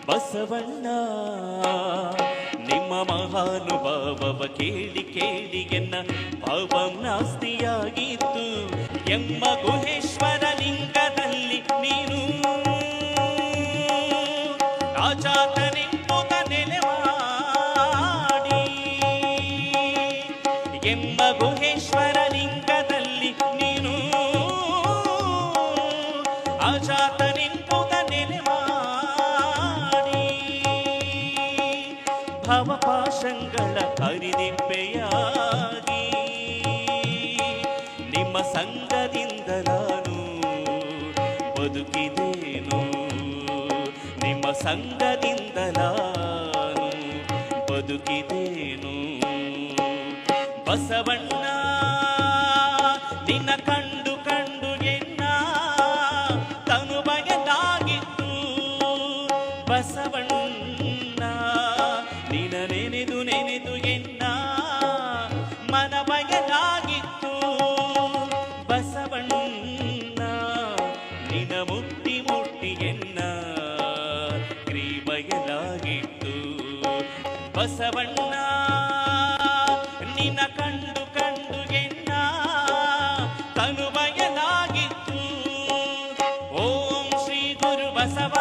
ಬಸವಣ್ಣ ನಿಮ್ಮ ಮಹಾನುಭಾವವ ಕೇಳಿ ಕೇಳಿ ಎನ್ನ ಭಾವಂ ನಾಸ್ತಿಯಾಗಿತ್ತು. ಎಮ್ಮ ಗುಹೇಶ್ವರ ಲಿಂಗದಲ್ಲಿ ನೀನು ರಾಜಾತನೆಂಬುದ ನೆಲೆ ಮಾಡಿ, ಎಮ್ಮ ಗುಹೇಶ್ವರ ಲಿಂಗದಲ್ಲಿ ನೀನು ಆಜಾತನೆಂಬುದ ನೆಲೆ ಮಾಡಿ, ಭವಪಾಶಗಳ ಹರಿದಿಪ್ಪೆಯಾಗಿ ನಿಮ್ಮ ಸಂಗದಿಂದ ನಾನು ಬದುಕಿದೇನು, ನಿಮ್ಮ ಸಂಗದಿಂದ ನಾನು ಬದುಕಿದೇನು. ಬಸವಣ್ಣ ನಿನ್ನ ಕಂಡು ಕಂಡು ಎನ್ನ ತನು ಬಗೆದಾಗಿತ್ತು. ಬಸವಣ್ಣ ನಿನ್ನ ನೆನೆದು ನೆನೆದು ಎನ್ನ ಮನ ಬಗೆದಾಗಿತ್ತು. ಬಸವಣ್ಣ ನಿನ್ನ ಮುಟ್ಟಿ ಮುಟ್ಟಿ ಎನ್ನ ಕ್ರೀ ಬಗೆದಾಗಿತ್ತು. ಬಸವಣ್ಣ ನಿನ್ನ ಕಂಡು ಕಂಡು ಎನ್ನ ತನು ಬಯಲಾಗಿತ್ತು. ಓಂ ಶ್ರೀ ಗುರು ಬಸವ.